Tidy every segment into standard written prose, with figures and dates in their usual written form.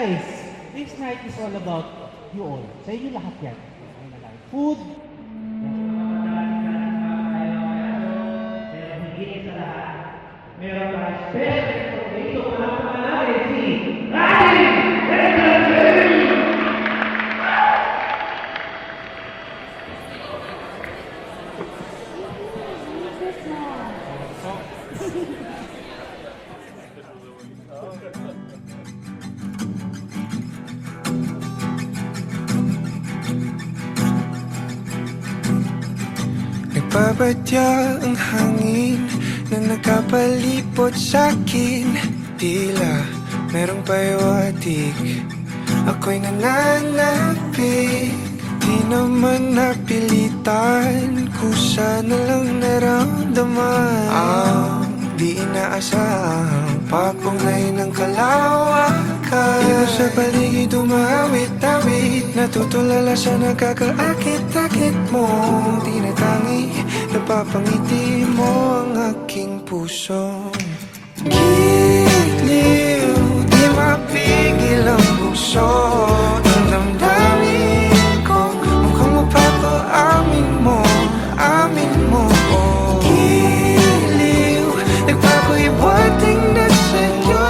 guys, this night is all about you all. Sa inyo lahat yan. Food. Meron pa special dito para natin si Nagbabadya ang hangin na nakapalipot sa'kin. Tila merong payawatig, ako'y nananapig. Di naman napilitan, kusa na lang naramdaman. Ang di inaasahang papunay ng kalawakan. Ito sa paligid umawit-awit, natutulala sa nakakaakit-akit mo. Tinatangi, napapangiti mo ang aking puso. Giliw, di mapigil ang puso. Ang damdamin ko, mukhang mapapaamin mo, amin mo. Giliw, nagpapahiwating na sa'yo.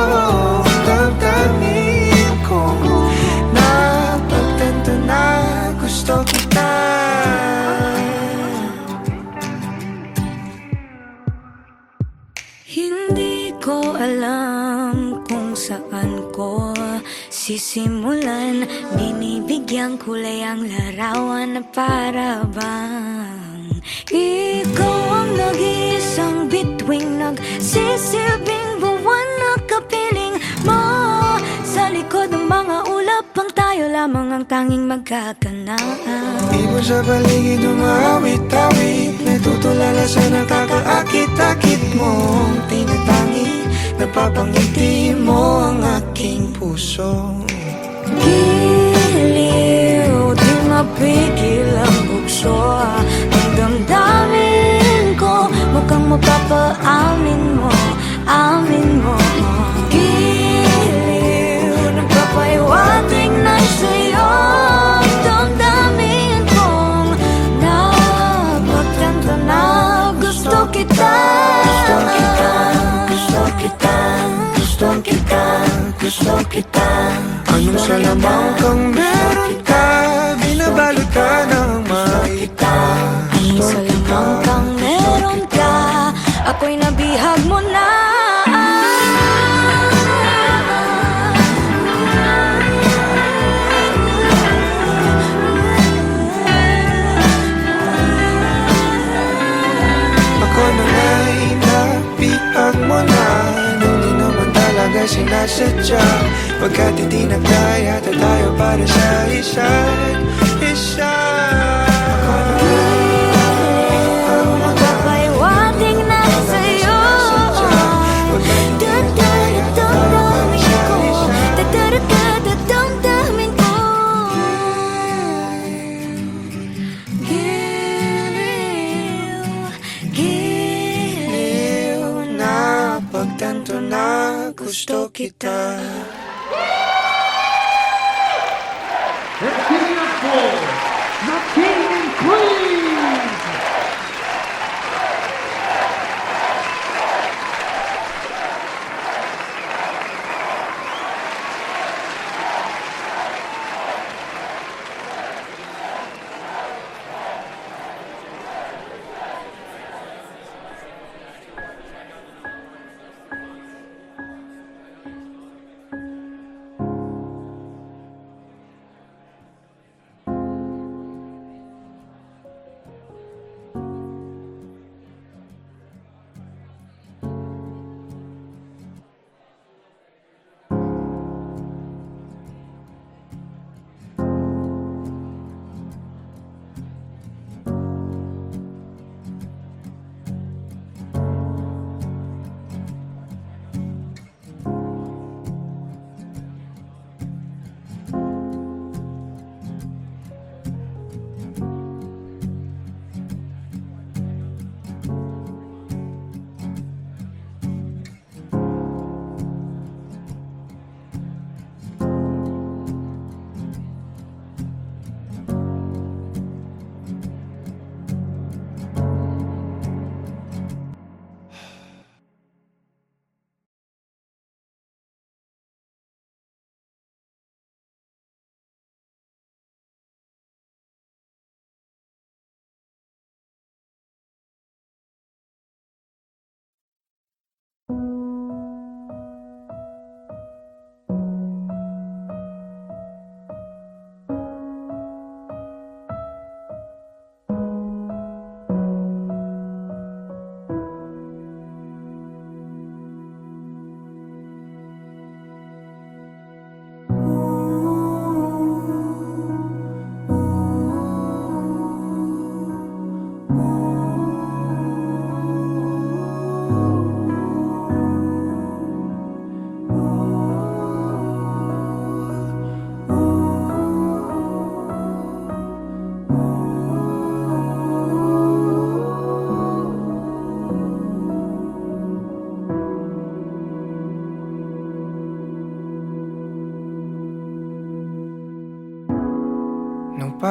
Damdamin ko, napagtanto na gusto kita. Hindi ko alam kung saan ko sisimulan. Binibigyan kulay ang larawan na para bang ikaw ang nag-iisang bituing, nagsisilbing buwan na kapiling mo. Sa likod ng mga ulap ang tayo lamang ang tanging magkakanaan. Ibon sa paligid umawit-awit, natutulala sa nakakaakit-akit mo. Tinatangi, napapangiti mo ang aking puso. Giliw, di mapigil ang bukso. Ang damdamin ko, mukhang mapapaamin mo, amin mo. Giliw, nagpapahiwatig na sa'yo. Ang damdamin kong napagtanto na gusto kita. Gusto kita, gusto kita, gusto kita, gusto kita. Anong salamang kang meron ka, binabalot ka ng makita. Anong salamang kang meron ka, ako'y nabihag mo na. Ako na nga'y nabihag mo na, nung di naman talaga sinasadya. Pagkat hindi nagkaya tayo para sa isa't isa. Magpapahiwatig na sa'yo. Dadamdamin ko, dadamdamin ko. Giliw, giliw na Pagtanto na gusto kita. Let's give it up for the King and Queen!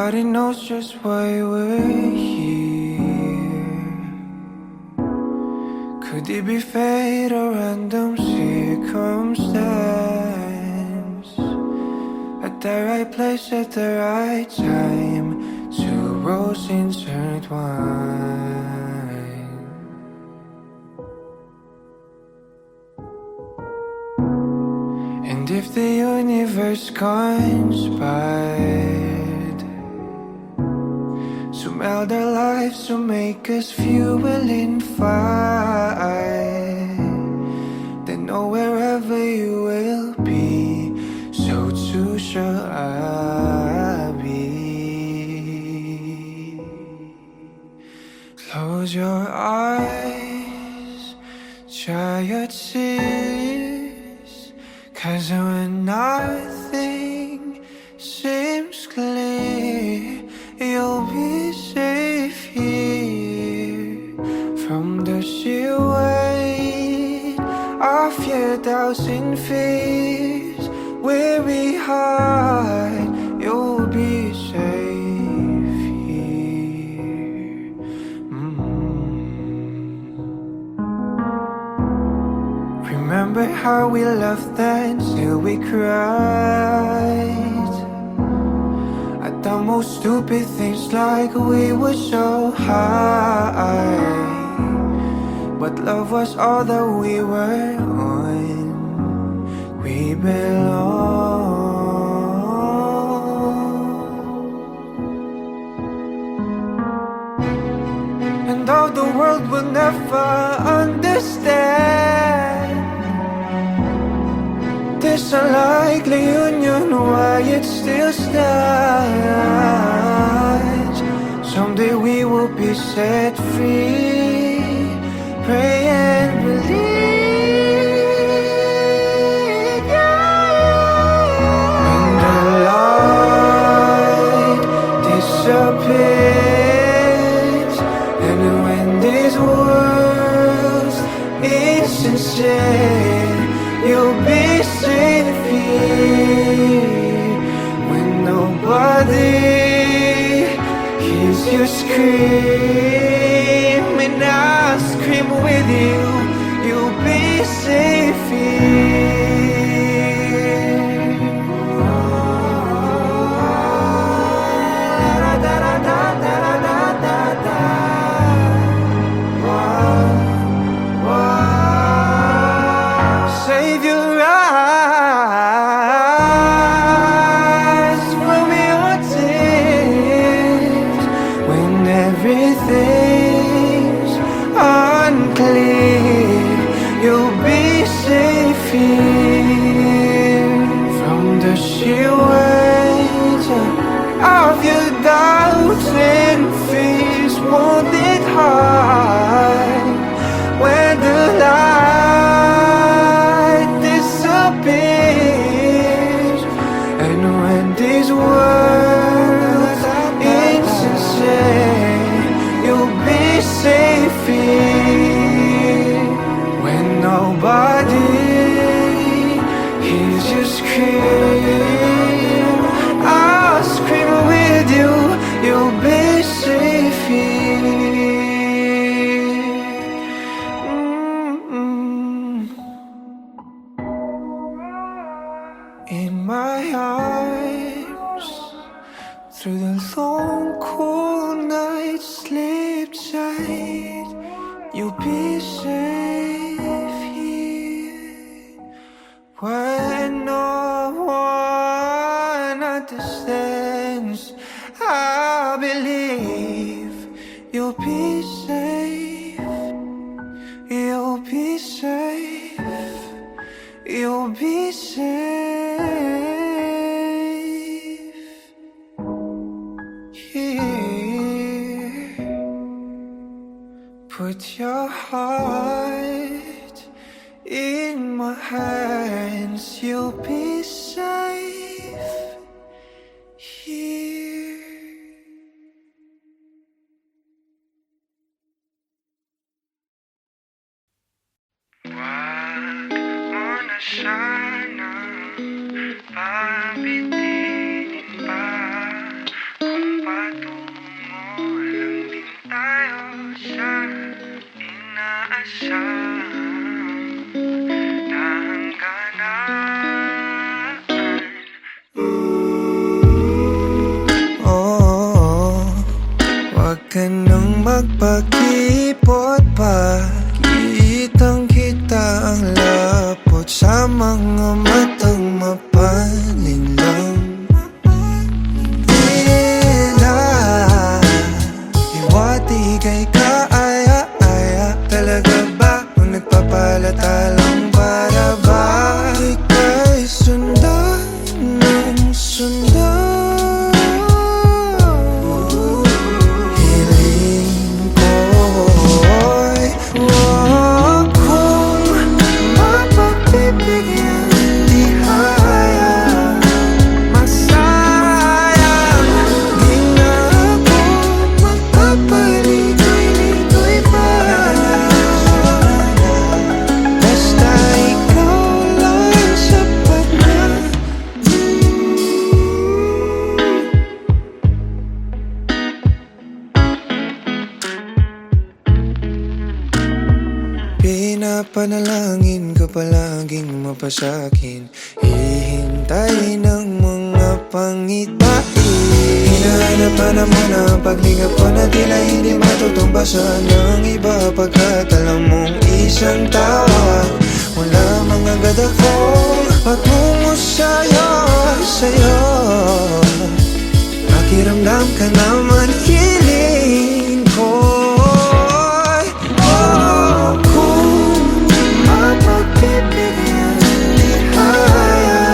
Nobody knows just why we're here. Could it be fate or random circumstance? At the right place at the right time, two roads intertwine. And if the universe conspired to meld our lives to make us fuel and fire, then know wherever you will be, so too shall I be. Close your eyes, dry your tears, 'cause when nothing seems clear, you'll be safe here from the sheer weight of your doubts and fears. Weary heart, you'll be safe here. Remember how we laughed and still we cried at the most stupid things, like we were so high. But love was all that we were on. We belong. And though the world will never understand this unlikely union, why it still stands. Someday we will be set free. Pray and believe, when the light disappears, and when this world's insincere, you'll be safe here. When nobody hears you scream, and I'll scream with you, you'll be safe here. Save your eyes from your tears when everything's unclear. You'll be safe here from the sheer weight of your doubts and fears. Won't it hide when the light disappears, and when these words insincere, you'll be safe here. When nobody hears you scream, I'll scream with you, you'll be safe here. In my arms, through the long cool night, sleep tight, you'll be safe here. When no one understands, I believe you'll be safe. You'll be safe. You'll be safe here. Put your heart in my hands, you'll be safe here. Wag mo na sana pabitinin pa kung inaasang hangganan. Oh, wag ka nang magpakipot pa. Kitang kita ang lapot sa mga matang mapalinlang. Tila iwati kay kaaya-aya. Talaga ba kung nagpapalata lang para ba ika'y sundan ng sundan? Hiling ko'y wag kong mapagbibigyan. Di kaya masayang. Di na ako magpapaligoy-ligoy pa. Basta ikaw lang sapat na. Pinapanalangin ka palaging mapasakin. Hihintay ng mga pangitain. Hinahanap-hanap mo na ang paglinga ko na tila hindi matutumbasan ng iba. Pagkat alam mong isang tawag mula mga gada ko patungo sa'yo, sa'yo. Pakiramdam ka naman hiling ko. Kung mapagbibigyan, di kaya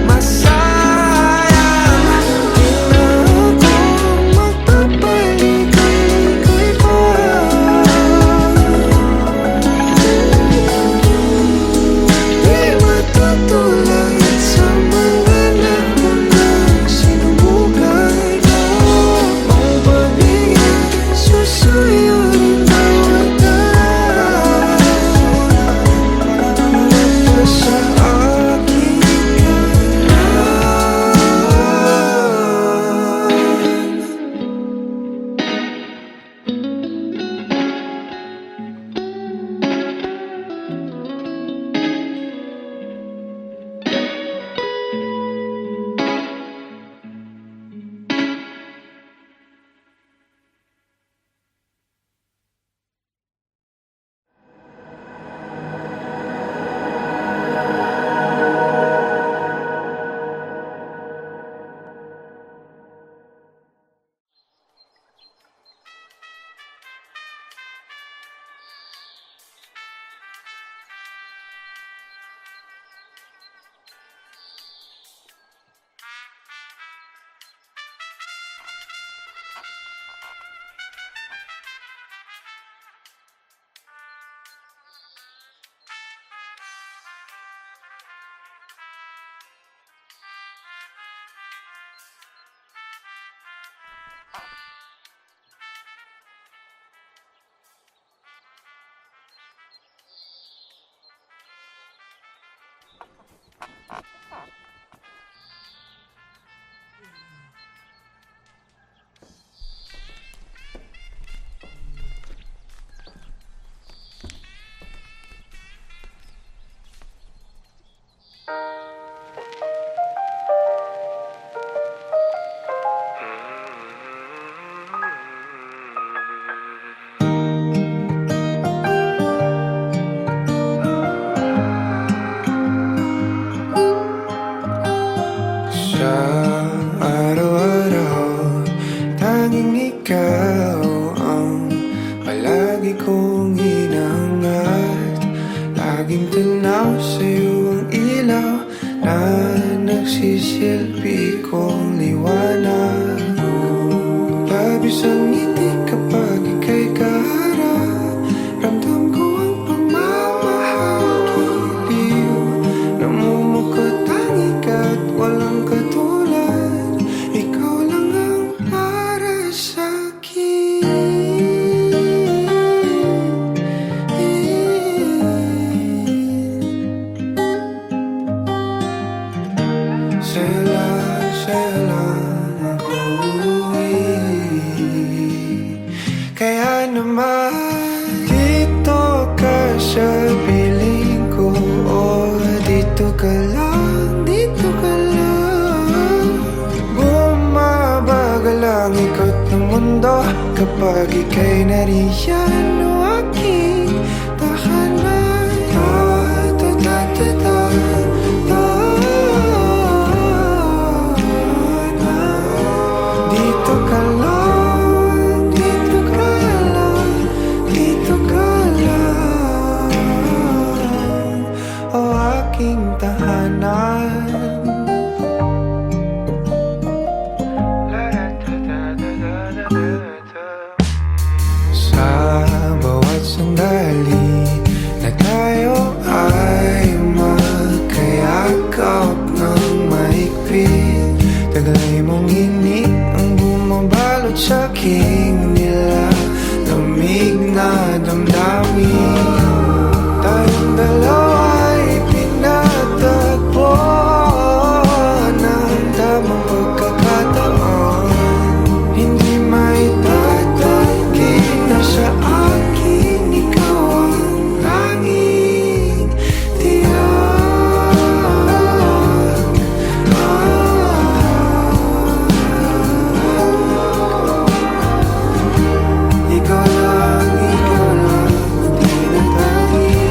masayang. Di na ako magpapaligoy-ligoy pa. Di matutulad sa mga naunang sinubukan ko. Ang pag-ibig susuyuin bawat araw. Sa akin ka lang. Sa araw-araw, tanging ikaw ang palagi kong hinahangat. Laging tanaw sa'yo ang ilaw na nagsisilbi kong liwanag. Labis ang ngiti kapag ika'y kaharap. Ramdam ko ang pagmamahal, giliw. Namumukot tangi ka't walang katulad. Ikaw lang ang para sa'kin. Sa'yo lang ako uwi. Kaya naman dito sa piling ko. Oh, dito ka lang, dito ka lang. Bumabagal ang ikot ng mundo kapag ika'y nariyan. O aking tahanan. Ta-ta-ta-ta, dito ka lang, dito ka lang, dito ka lang. O aking tahanan. Sa bawat sandali na tayo ay magkayakap ng mahigpit, taglay mong init ang bumabalot sa aking nilalamig na damdamin. Tayong dalawa'y pinatagpo ng tamang pagkakataon. Hindi may tatagin na sa akin, ikaw ang tanging tiyak. Ikaw lang, tinatanging.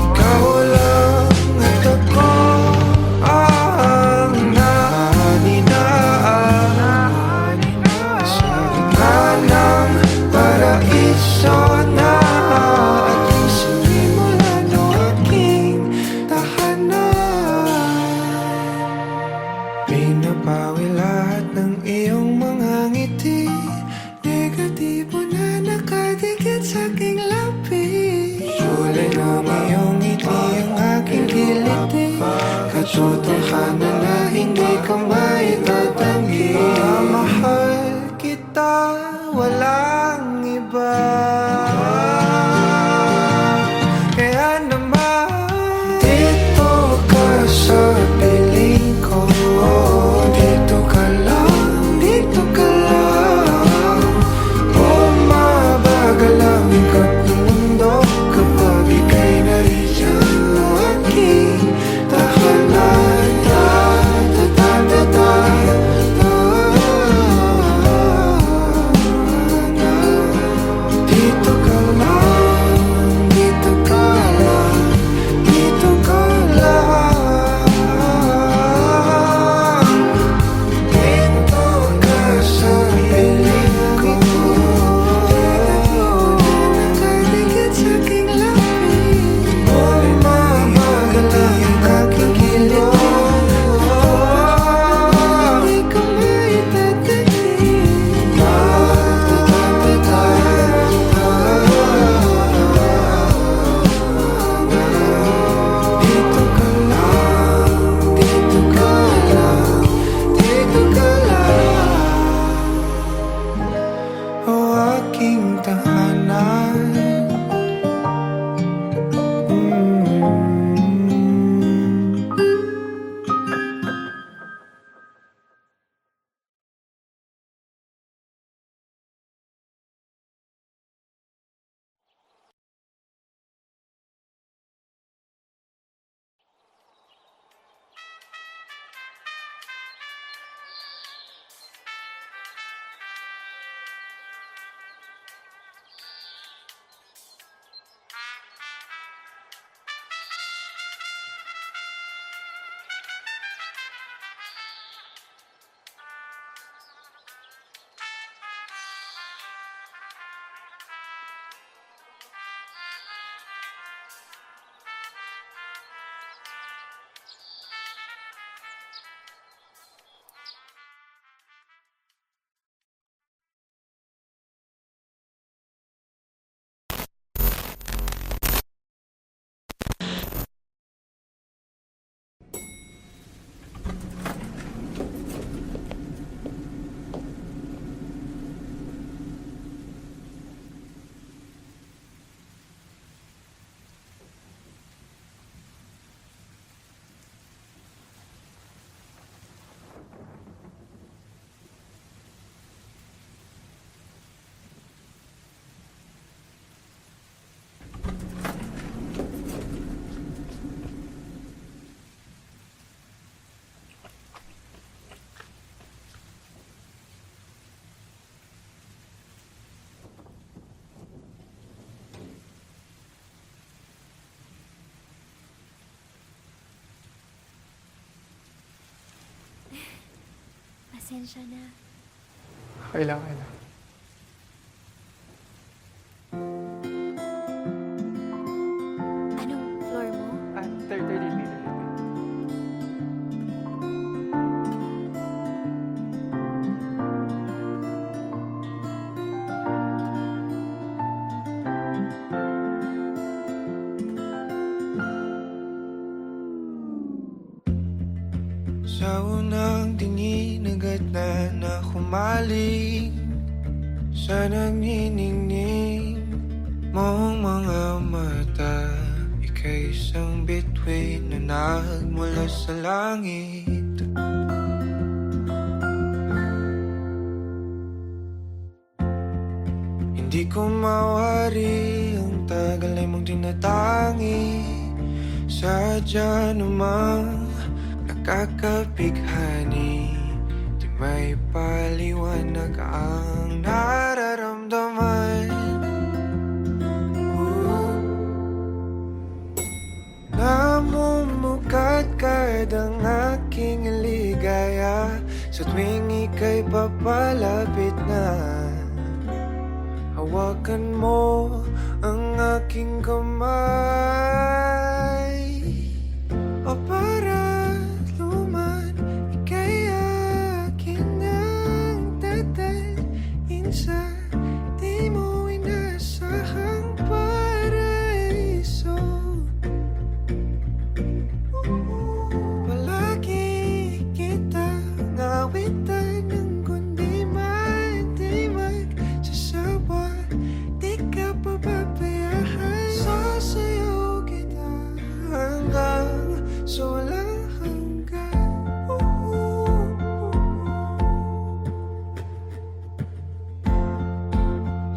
Ikaw lang at ako ang naninaan sa gitna ng paraiso na ating sinimulan. O aking tahanan. Pinapawi lahat ng iyong mga ngiti, negatibo na nakadikit sa aking labi. Kulay ng iyong ngiti ang aking kiliti, katotohanan na hindi ka maitatanggi. Mahal kita, walang iba. Kaya naman dito ka sa piling ko. Dito ka lang, dito ka lang. Bumabagal ang ikot ng mundo kapag ika'y nariyan. O aking tahanan. Ta-ta-ta-ta-ta, Pasensya na. Kailangan. Anong floor mo? Third meter. Sa unang tingin agad na humaling sa nagniningning mong mga mata. Ika'y isang bituin na nagmula sa langit. Hindi ko mawari ang tagal ay mong tinatangi. Sadya namang nakakabighani, di may paliwanag ang nararamdaman. Namumukadkad ang aking ligaya sa tuwing ika'y papalapit na. Hawakan mo ang aking kamay, o para luman, ika'y akin ang dadalhin sa di mo inasahang paraiso. Palagi kita nawitan ng kundi man di magsasawa. Di ka pababayaan, sasayaw kita hanggang sa walang hanggan.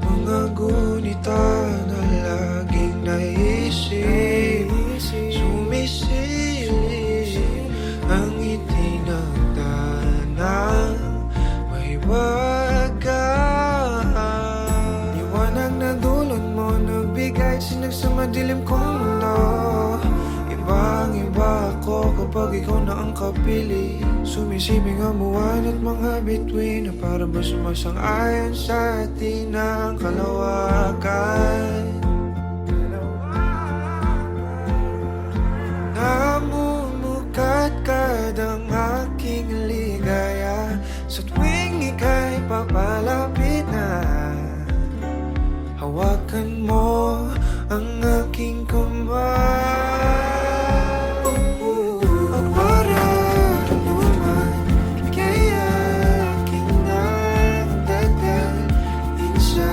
Mga gunita na laging naisip, sumisilip ang itinagdanang may wagas. Liwanag na dulot mo, nagbigay sinag sa madilim kong mundo. Ibang-iba ako kapag ikaw na ang kapili. Sumisibing ang buwan at mga bituin na para ba sumasang-ayon sa atin ang kalawakan. Namumukadkad ang aking ligaya sa tuwing ika'y papalapit na. Hawakan mo ang aking kamay, o para luman, ika'y aking nagdadalhin sa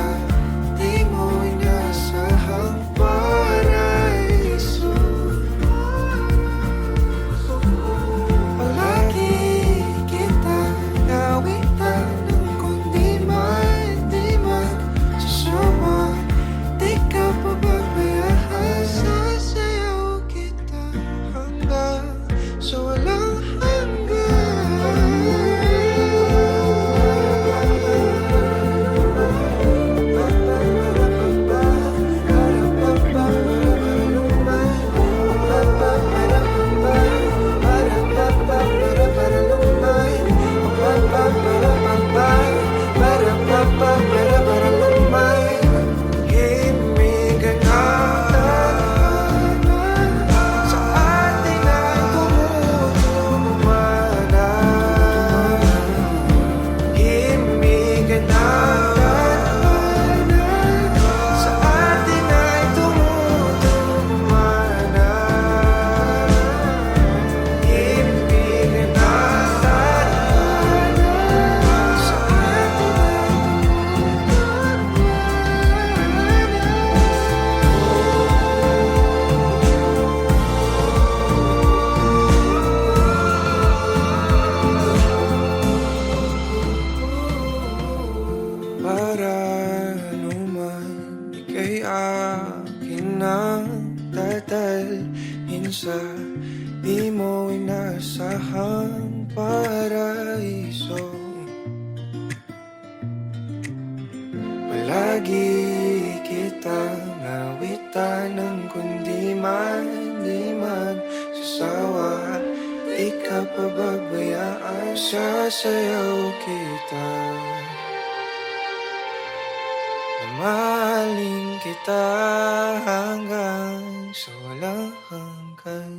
di mo inasahang paraiso. Palagi kita nawitan ng kundi man di magsasawa. Di ka pababayaan, sasayaw kita hanggang sa walang himig na sa atin ay tumutulumana. Himig na sa atin ay tumutulumana. Himig na sa atin para luman, ika'y akin ang dadalhin sa di mo inasahang paraiso. Palagi kitang nawitan ng kundi man di magsasawa. di ka pababayaan. Sasayaw kita, mamahalin kita hanggang sa walang hanggan.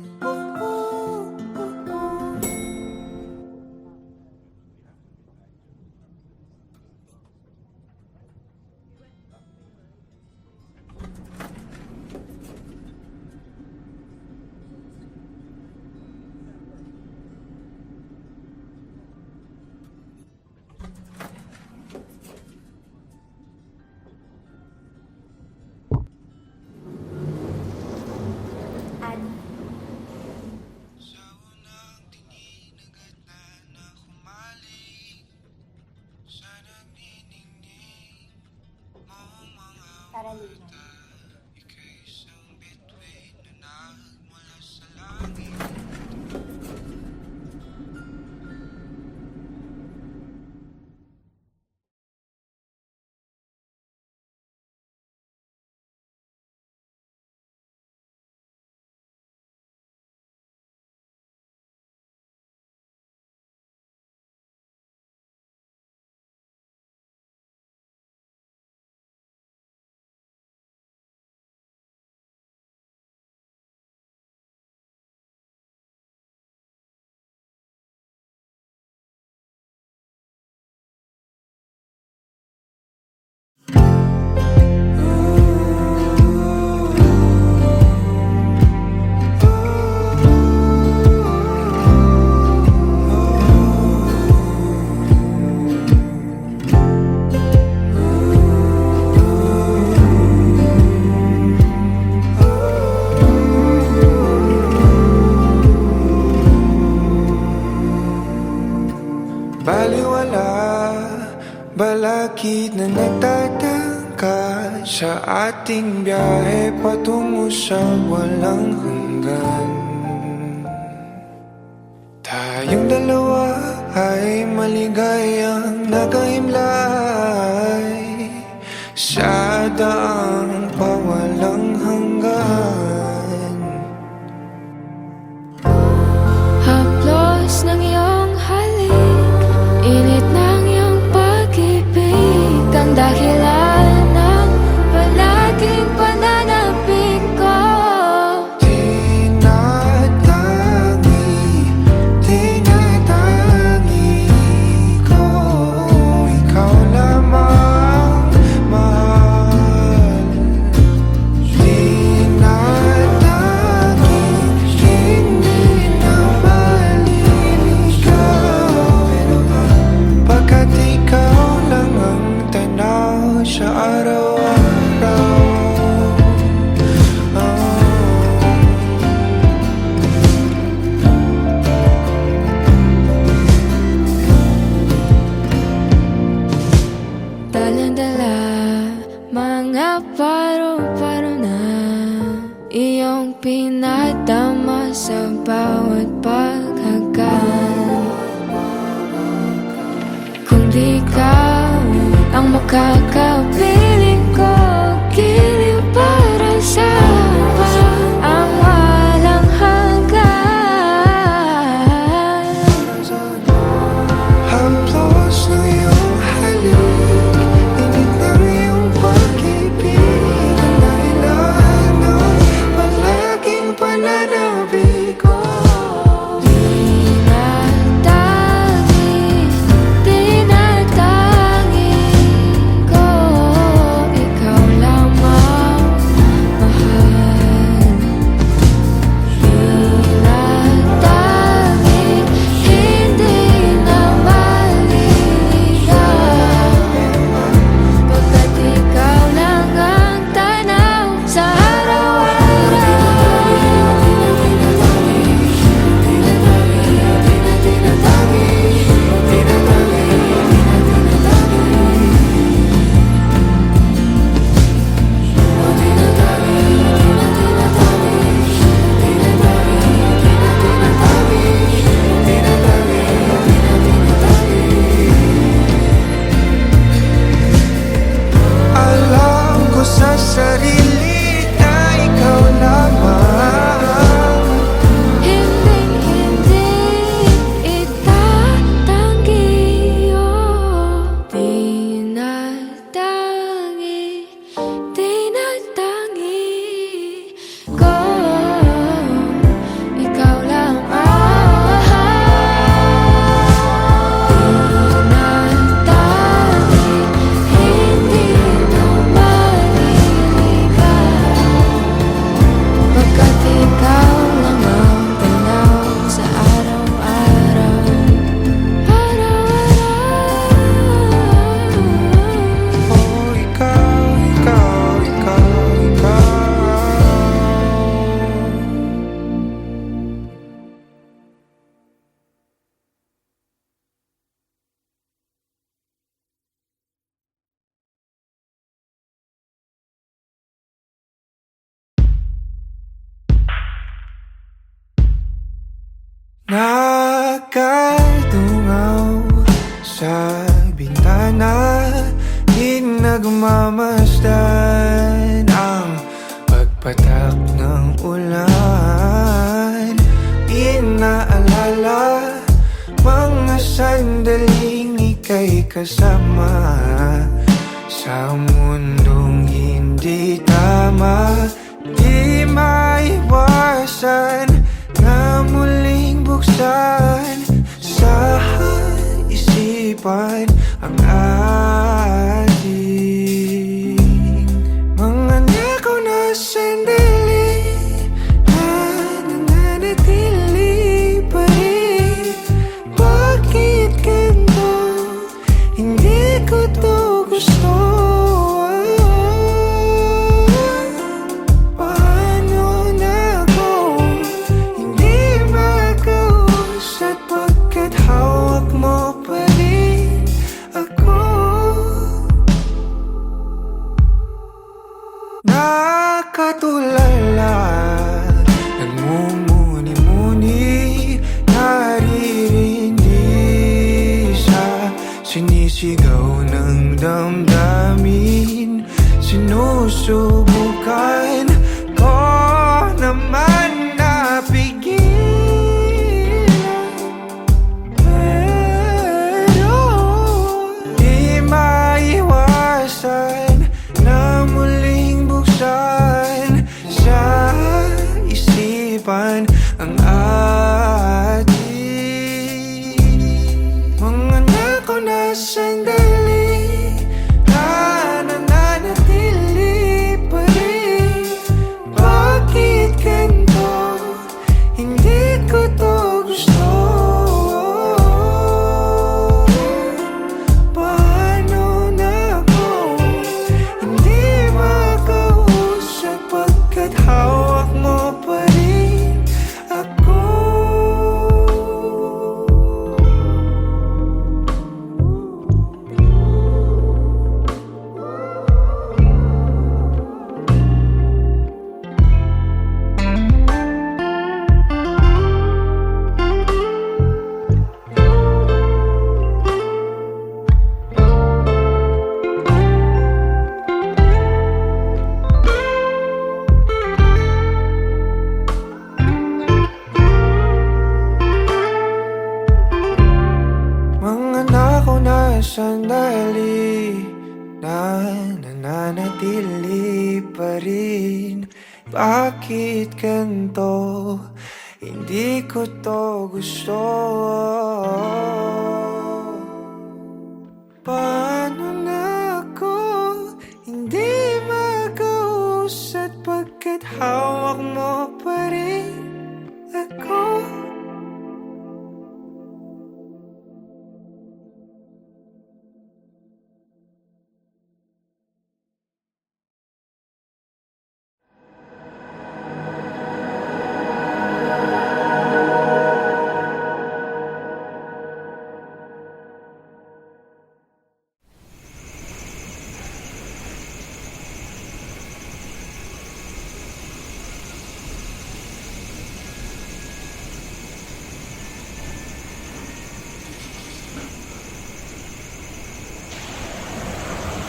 Sa unang tingin agad na humalik sa nagniningning mong mga mata. Ika'y isang bituin na nagmula sa langit. Baliwala, balakid na nagtatangka sa ating biyahe patungo sa walang hanggan. Tayong dalawa ay maligayang nakaimlay sa daang pawalang hanggan. Haplos ng iyong halik, init ng iyong pag-ibig, ang dahilan ng palaging pananabik ko. Tinatangi ko, ikaw lamang mahal. Tinatangi, hindi na maliligaw, pagkat ikaw lang ang tanaw sa araw-araw. Dalang-dala, mga paro-paro na iyong pinadama sa bawat paghagan. Kung di ka ang makakapiling ko, giliw para sa ang walang hanggan. Haplos ng iyong halik, init ng iyong pag-ibig, ang dahilan ng palaging pananabik ko. Tinatangi ko, Nakadungaw sa bintana, di nagmamasdan ang pagpatak ng ulan. Inaalala mga sandaling ika'y kasama sa mundong hindi tama. Di maiwasan na muling buksan sa isipan ang ating mga nakaw na sandali na nananatili pa rin. Bakit ganito? Hindi ko to gusto. Nakatulala, nagmumuni-muni, naririndi sa sinisigaw ng damdamin. Sinusubukan ko naman na pigilan, pero di maiwasan na muling buksan sa isipan ang ating mga nakaw na sandali na nananatili pa rin. Bakit ganito? Hindi ko to gusto. Paano na ako hindi makausap pagkat hawak mo pa rin ako? Mga nakaw na sandali na nananatili pa rin. Bakit ganito? Hindi ko to gusto. Paano na ako hindi makausap pagkat hawak mo pa rin ako?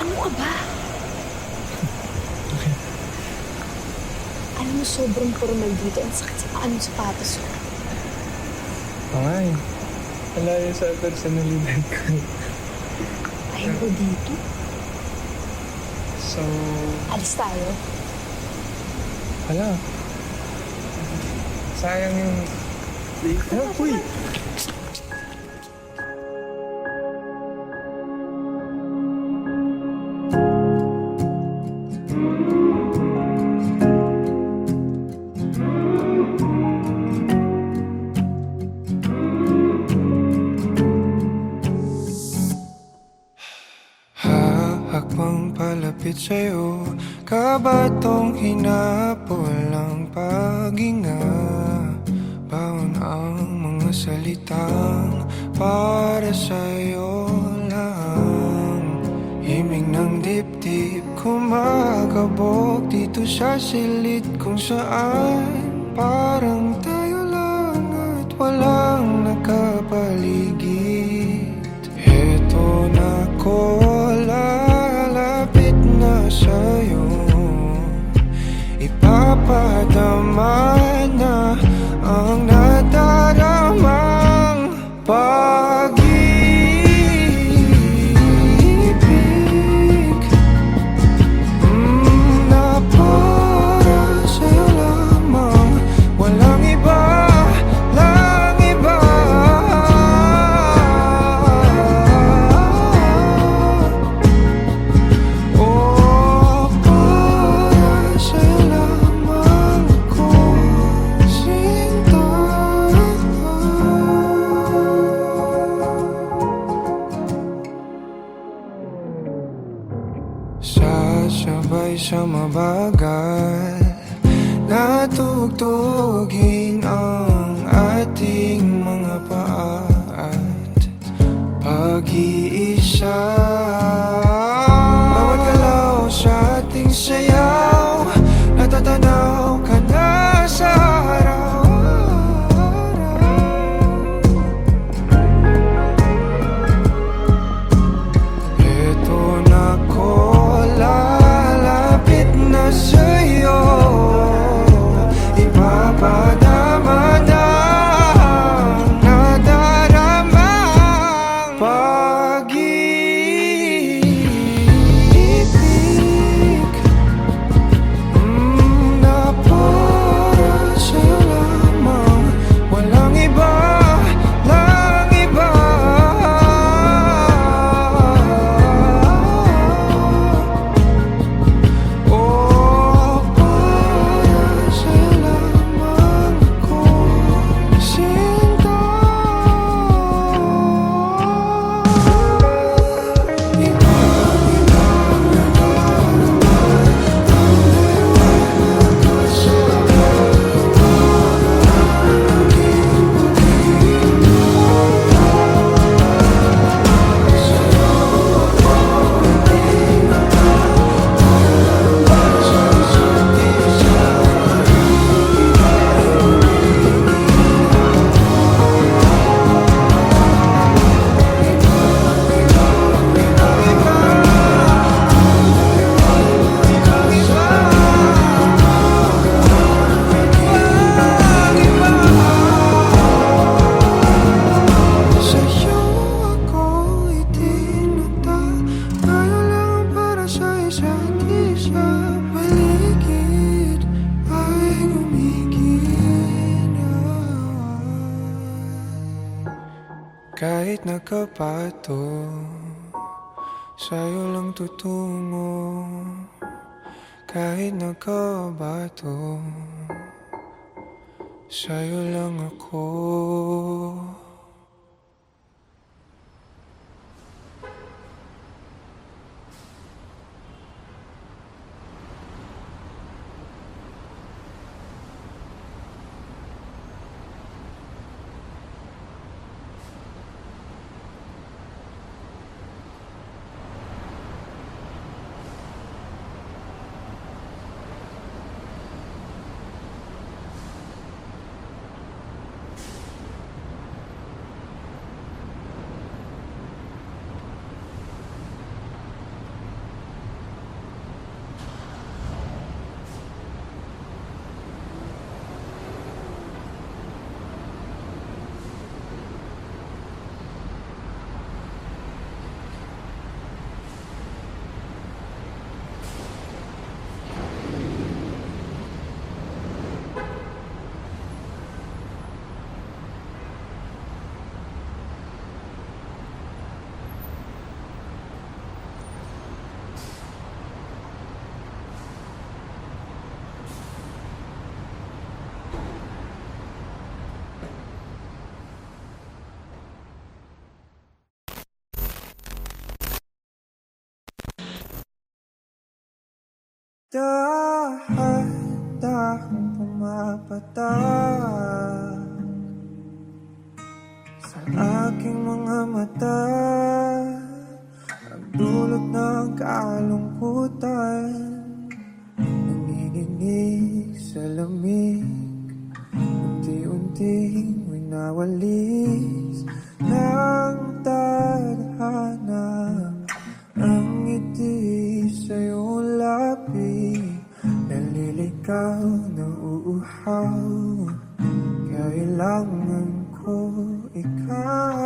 Ano ka ba? Alam mo, sobrang formal dito. Ang sakit sa paa ng sapatos ko. Ay, malayo sa personalidad ko. Ayaw ko dito. So, Alis tayo. wala. Sayang yung... Ano, uy! Hakbang palapit sa'yo, kabatong hinapol ang paghinga. Baon ang mga salitang para sa'yo lang. Himig ng dibdib kumakabog dito sa silid kung saan parang tayo lang at walang nakapaligid. Heto na ko, lalapit na sa'yo. Ipapadama na ang nadaramang pag-ibig na para sa'yo lamang. Walang iba, lang iba. Oh, para sa'yo lamang ako sinta. Sasabay sa mabagal na tugtugin ang ating mga paa at pag-iisa. Bawat galaw sa ating sayaw, natatanaw ka na sa araw. Eto na ko, lalapit na sa'yo. Ipapadama na ang nadaramang pag-ibig na para sa'yo lamang. Walang iba, lang iba. Oh, para sa'yo lamang ako sinta. Sa'yo ako itinata, tayo lang para sa isa't isa. Paligid ay gumigil. Kahit nakapato, sa'yo lang tutungo. Kahit nakabato, sa'yo lang ako. Dahan-dahang pumapatak sa aking mga mata, ang dulot ng kalungkutan, nanginginig sa lamig, unti-unting Winawalis ng tadhana ang ngiti sa'yo labi. Naliligaw na uuhaw, kailangan ko ikaw.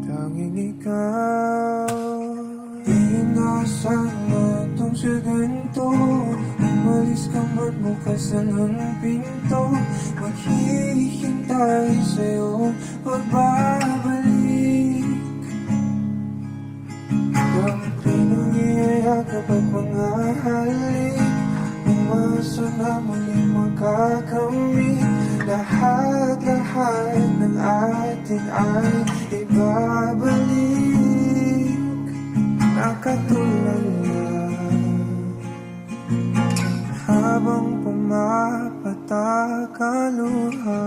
Tanging ikaw. Inasan na itong sa ganito. Umalis ka man bukas ng pinto. Maghihintay sa'yo pagbabalik. Ang pinangiyayakap at mga halik. Umasa na muling makakamit. Lahat-lahat ng atin ay ibabalik. Nakatulala habang pumapatak ang luha.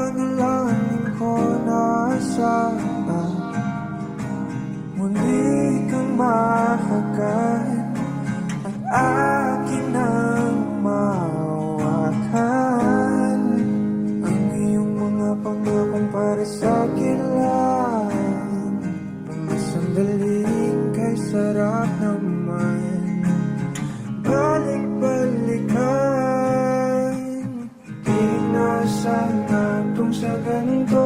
Pinapanalangin ko na sana muli kang mahagan ang akin ng mahawakan. Ang iyong mga pangakong para sa akin lang. Pamasandaling kay sarap naman balik-balikan. Di na sana itong sa ganito.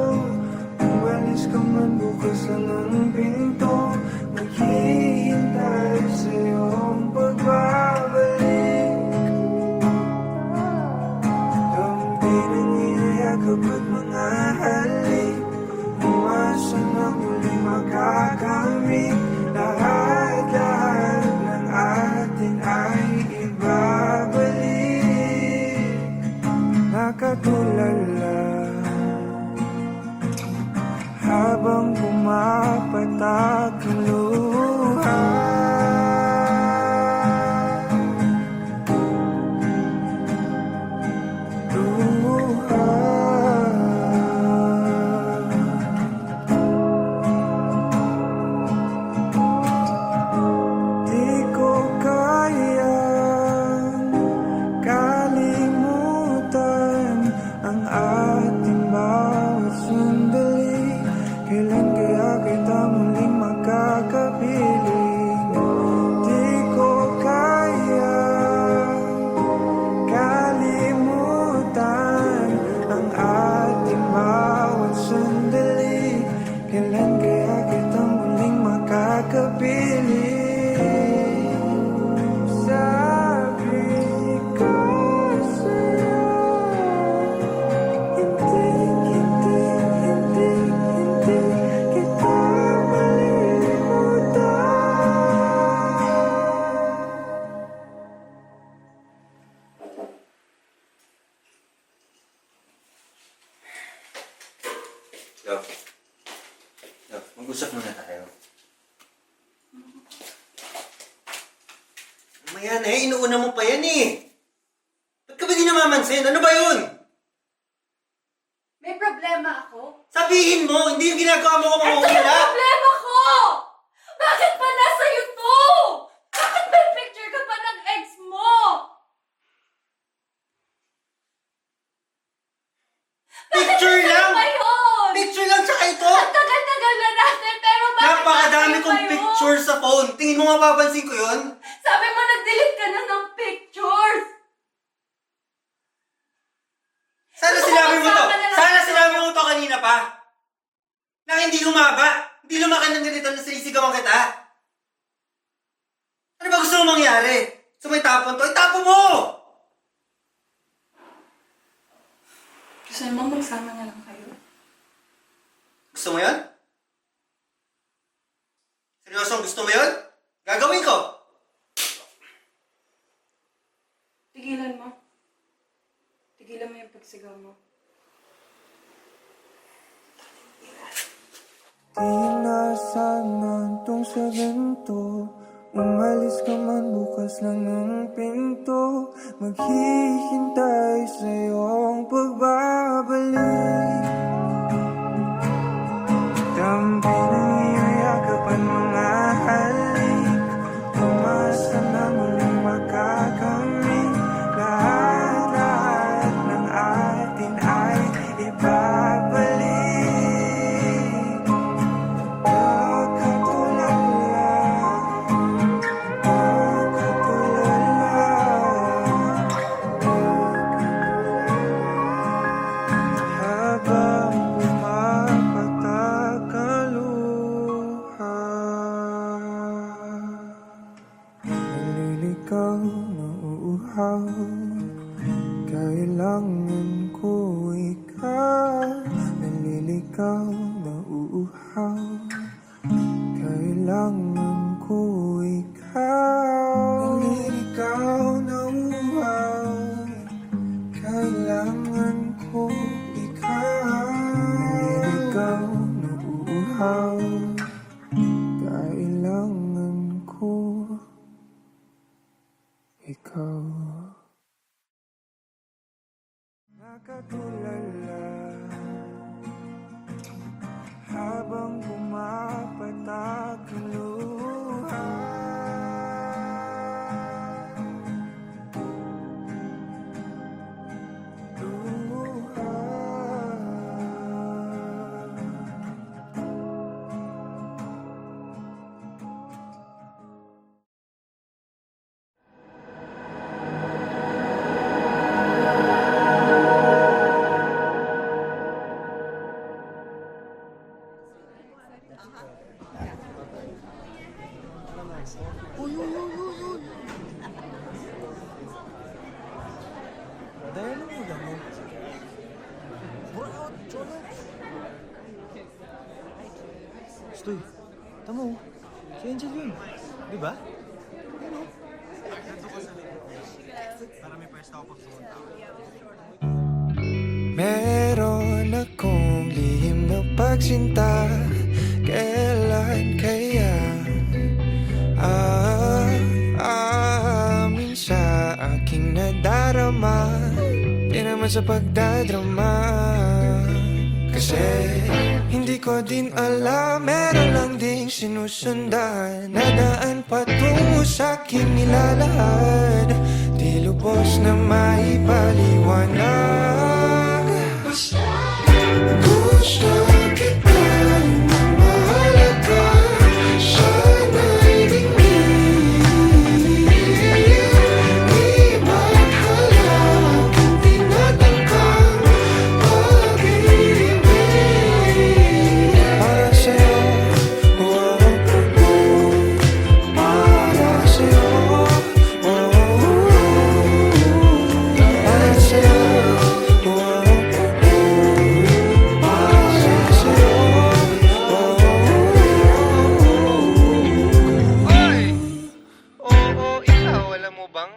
Umalis ka man bukas lang ang pinto. Maghihintay sa'yo ang pagbabalik. Ang pinangiyayakap at mga halik. Umasa na muling makakamit. Lahat-lahat ng atin ay ibabalik. Nakatulala habang pumapatak ang luha. Luha. Di ko kayang kalimutan ang ating bawat sandali. Kailan kaya kita muling makakapiling? Di ko kaya kalimutan ang ating bawat sandali. Kailan kaya kita muling makakapiling? Sabi ko sa'yo, hindi kita Love. Love, mag-usap muna tayo. Mamaya na eh, inuuna mo pa yan eh. Ba't ka ba di namamansin? Ano ba yun? May problema ako? Sabihin mo, hindi yung ginagawa mo ko Ito yung mangungula. problema ko! Bakit pa nasa YouTube? Bakit may picture ka pa ng ex mo? Picture lang! Ba yun? Picture lang tsaka ito! Ang tagal-tagal na natin, pero bakit Napakadami natin kong pa yun? picture sa phone. Tingin mo mapapansin ko yun? Sabi mo nag-delete ka na ng pictures! Sana sinabi mo to! Sana sinabi mo to kanina pa! Na hindi lumaba! Hindi lumaki ng ganito na sinisigawan kita! Ano ba gusto mo mangyari? Gusto mo itapon to? Itapon mo! Gusto mo magsama na lang kayo? Gusto mo yun? Seryosong gusto mo yun? Gagawin ko! Tigilan mo. Tigilan mo yung pagsigaw mo. Di na sana itong sa ganito. Umalis ka man bukas lang ng pinto. Maghihintay sa'yo ang pagbabalik. Pinangiyayakapan mga halik, umasa na muling makakamit. Lahat ng atin ay ibabalik. Pagkatulala, habang pumapatak ang luha. Naliligaw, nauuhaw, kailangan ko ikaw. Naliligaw, nauuhaw, kailangan ko ikaw. Naliligaw, nauuhaw, kailangan ko ikaw. Naliligaw, nauuhaw, kailangan ko ikaw. Nakatulala habang pumapatak ang luha. Dahil mo lang mo. Bro, cholo. Stoy, tamo. Si Angel yun. Di ba? Meron akong lihim na pagsinta. Kailan kaya aamin sa aking nadarama? Di naman sa pagdadrama, kasi hindi ko din alam. Meron lang ding sinusundan na daan patungo sa aking nilalahad. Di lubos na maipaliwanag. Gusto kita na mahalaga, sana'y dingin. Di maghalag ang tinatangkang pag-ibig. Para sa'yo, oh, oh, para sa'yo, oh, para sa'yo, oh,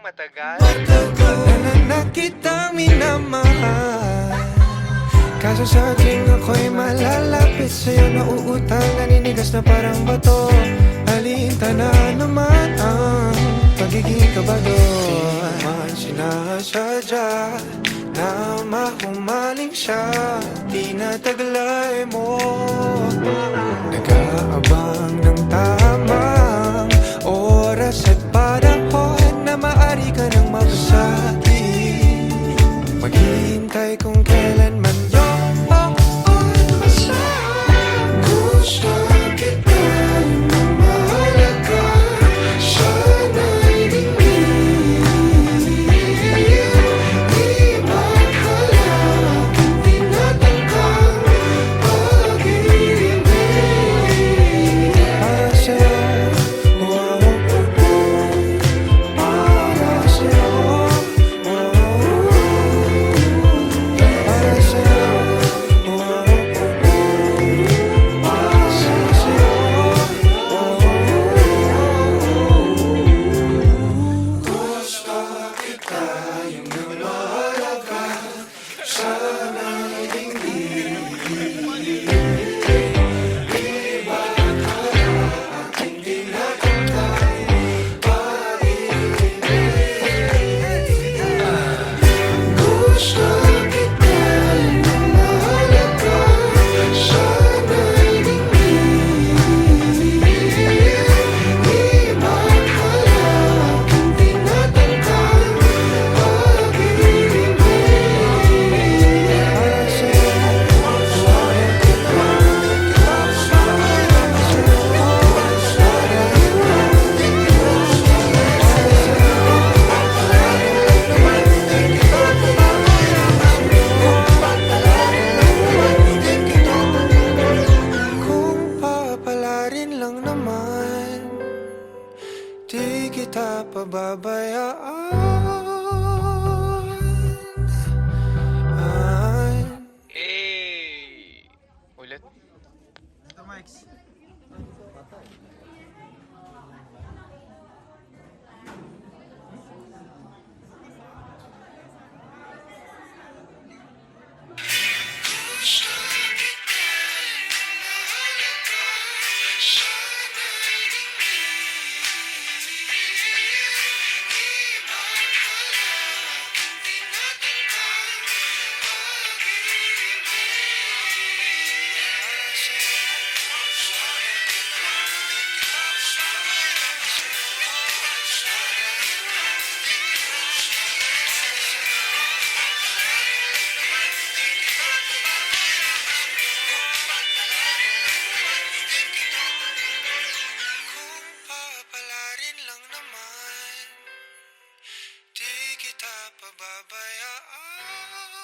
matagal na kitang minamahal. Kaso sa ating ako'y malalapit sa'yo, nauutang, naninigas na parang bato. Alinta na naman ang pagiging kabado. Di man sinasadya na mahumaling siya, tinataglay mo. Nag-aabang ng tamang oras at panahon na maaari ka nang mabasagin. Maghihintay kung kailanman yun basa. Gusto kita na mahalaga, sana'y dingin. Di maghalag ang tinatangkang pag-ibig. Para sa'yo, oh, para sa'yo, oh, Ulit. Ito, Mike's. Kung papalarin lang naman, di kita pababayaan.